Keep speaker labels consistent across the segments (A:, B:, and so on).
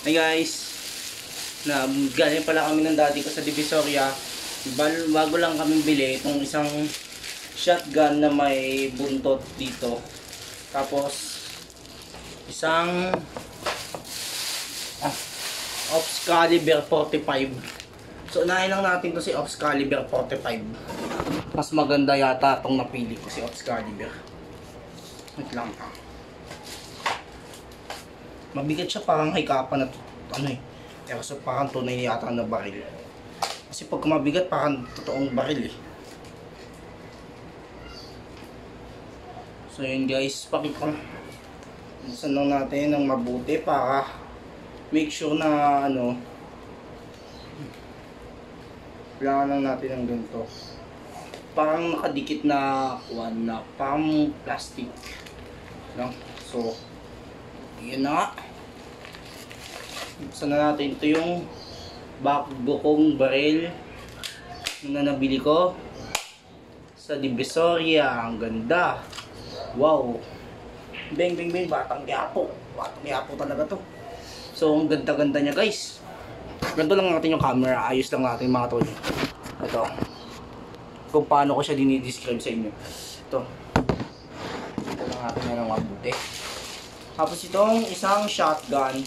A: Hey guys, galing pala kami ng daddy ko sa Divisoria. Bago lang kami bili itong isang shotgun na may buntot dito. Tapos isang Excalibur 45. So unahin lang natin to si Excalibur 45. Mas maganda yata itong napili ko, si Excalibur. Wait lang. Mabigat siya, parang hikapan na pero so parang tunay yata na baril. Kasi pag mabigat parang totoong baril eh. So yun guys, buksan lang natin ng mabuti para make sure na kailangan lang natin ng ganito. Parang nakadikit na parang plastic. No? So yun na nga. Buksan na natin. Ito yung bago kong baril na nabili ko sa Divisoria. Ang ganda. Wow. Bang bang bang. Batang Quiapo. Batang Quiapo talaga to. So ang ganda-ganda niya guys. Ganito lang natin yung camera. Ayos lang natin mga tol. Ito. Kung paano ko siya dinidescribe sa inyo. Ito. Ito lang natin na ng mabuti. Tapos itong isang shotgun.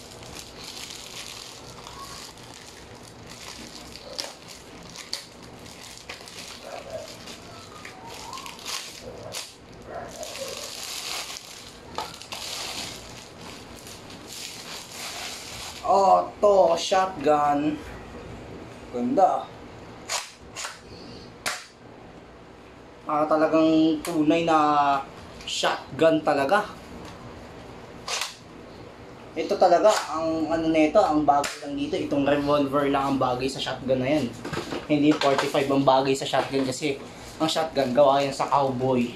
A: Auto shotgun. Ganda. Talagang tunay na shotgun talaga. Ito talaga, ang nito, ang bagay lang dito, itong revolver lang ang bagay sa shotgun na yan. Hindi 45 ang bagay sa shotgun kasi ang shotgun gawa yan sa cowboy.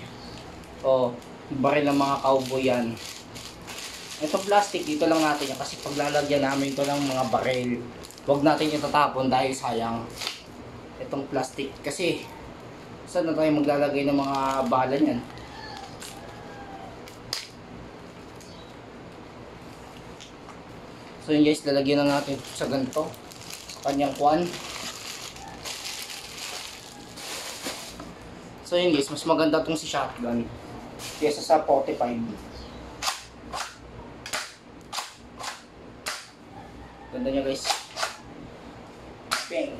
A: O, baril ng mga cowboy yan. Itong plastic, dito lang natin yan kasi paglalagyan namin ito ng mga baril, huwag natin itatapon dahil sayang. Itong plastic kasi, saan na tayo maglalagay ng mga bala niyan? So yun guys, lalagyan na natin sa ganito, kanyang kwan. So yun guys, mas maganda itong si shotgun kesa sa 45. Ganda niya guys. Bang.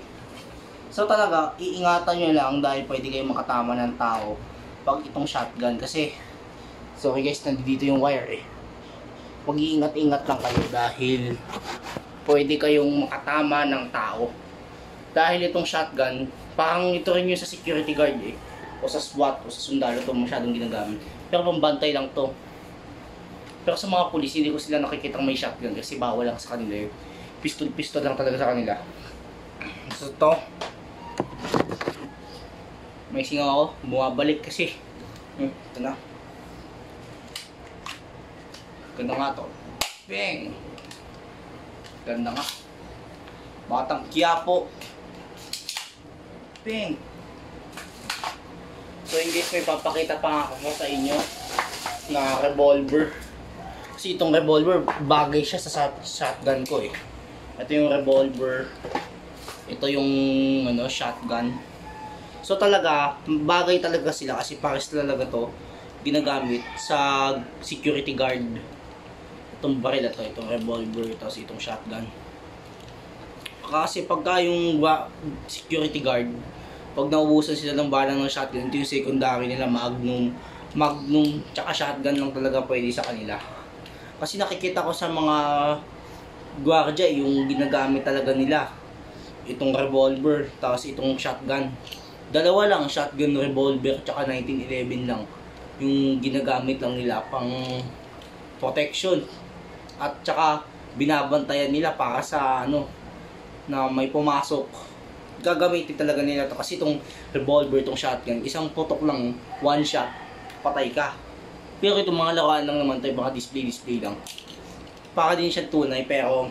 A: So talaga, iingatan nyo lang dahil pwede kayong makatama ng tao pag itong shotgun kasi, sorry guys, nandito yung wire eh. Mag-iingat-ingat lang kayo dahil pwede kayong makatama ng tao. Dahil itong shotgun, parang ito rin yung sa security guard eh, o sa SWAT o sa sundalo ito masyadong ginagamit. Pero pambantay lang to. Pero sa mga pulis, hindi ko sila nakikitang may shotgun kasi bawal lang sa kanila yun. Pistol-pistol lang talaga sa kanila. So ito, may singaw ako, bumabalik kasi. Ito na. Ganda nga to. Bang! Ganda nga. Batang Quiapo. Bang! So in case may papakita pa ako sa inyo na revolver. Kasi itong revolver, bagay siya sa shotgun ko eh. Ito yung revolver. Ito yung shotgun. So talaga, bagay talaga sila kasi pares talaga to ginagamit sa security guard. Itong baril na to, itong revolver, tapos itong shotgun. Kasi pagka yung security guard, pag naubusan sila ng bala ng shotgun, ito yung secondary nila, magnum, tsaka shotgun lang talaga pwede sa kanila. Kasi nakikita ko sa mga gwardiya, yung ginagamit talaga nila, itong revolver, tapos itong shotgun. Dalawa lang, shotgun, revolver, tsaka 1911 lang yung ginagamit lang nila pang protection. At tsaka binabantayan nila para sa na may pumasok. Gagamitin talaga nila to kasi itong revolver, itong shotgun, isang putok lang, one shot, patay ka. Pero itong mga laruan lang naman tayo, baka display lang. Para din siya tunay pero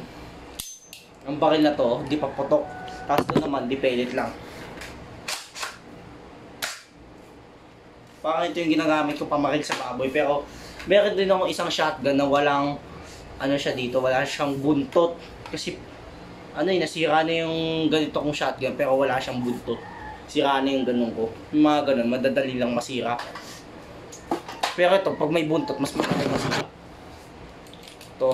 A: ang baril na to, di pa putok. Tapos ito naman, di pellet lang. Parang ito yung ginagamit ko pamaril sa baboy. Pero meron din ako isang shotgun na walang ano siya dito, wala siyang buntot. Kasi ano nasira na yung ganito kong shotgun pero wala siyang buntot. Sira na yung ganun ko. Yung mga ganun, madadali lang masira. Pero ito, pag may buntot, mas madali masira. Ito.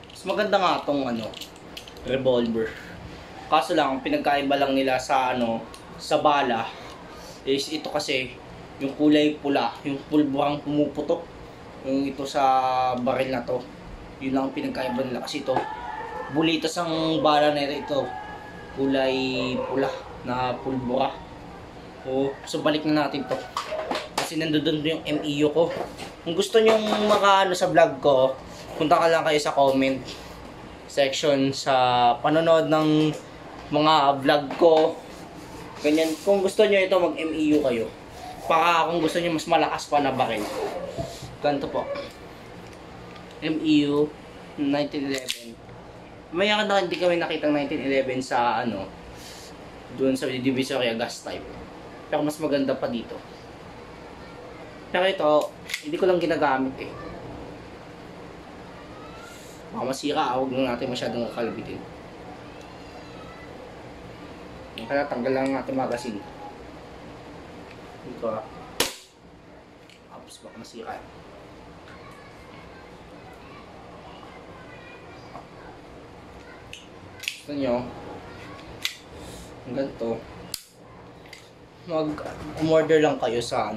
A: Mas maganda nga itong revolver. Kaso lang, ang pinagkaiba lang nila sa sa bala is ito kasi yung kulay pula, yung pulburang pumuputok. Yung ito sa baril na to. Yun lang ang pinagkaiba nila kasi ito. Bulitas ang bala na ito. Kulay pula na pulbura. So balik na natin to. Kasi nandoon yung MEU ko. Kung gusto nyo sa vlog ko, punta ka lang kayo sa comment section sa panonood ng mga vlog ko. Ganyan. Kung gusto nyo ito, mag-MEU kayo. Para kung gusto nyo mas malakas pa na baril. Ganito po. MEU 1911. Maya na hindi kami nakitang 1911 sa doon sa Divisoria gas type. Pero mas maganda pa dito. Pero ito, hindi ko lang ginagamit eh. Baka masira, huwag lang natin masyadong kalabitin. Kaya tanggal lang natin magazine. Dito tapos baka masira. Gusto nyo ang ganito, mag-order lang kayo sa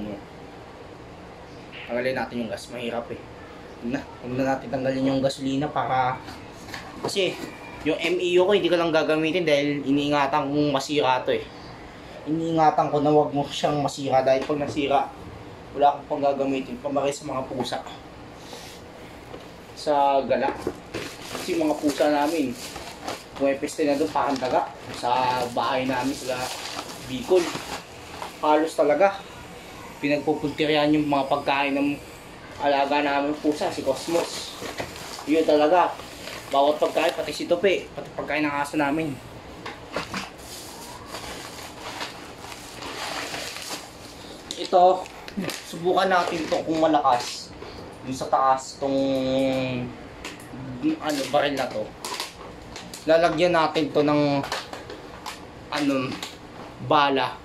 A: tanggalin natin yung gas, mahirap eh. Huwag na natin tanggalin yung gasolina para kasi yung MEU ko hindi ko lang gagamitin dahil iniingatan kong masira to eh. Iniingatan ko na wag mo siyang masira dahil pag nasira wala akong pang gagamitin pamari sa mga pusa sa gala. Kasi mga pusa namin pumipiste na doon parang daga sa bahay namin sa Bicol. Halos talaga pinagpupuntiryan yung mga pagkain ng alaga namin pusa, si Cosmos. Yun talaga. Bawat pagkain, pati si Tope, pati pagkain ng aso namin. Ito, subukan natin to kung malakas. Yung sa taas, tong baril na to. Lalagyan natin to ng bala.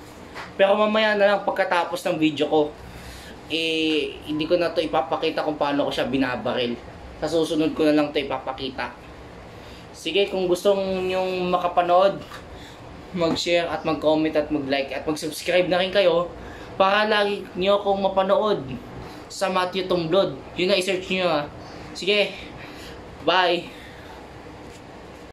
A: Pero mamaya na lang pagkatapos ng video ko, hindi ko na to ipapakita kung paano ko siya binabaril. Sa susunod ko na lang to ipapakita. Sige, kung gusto nyong makapanood, mag-share at mag-comment at mag-like at mag-subscribe na rin kayo para lagi nyo akong mapanood sa Matthew Tumblod. Yun na i-search nyo ha. Sige, bye!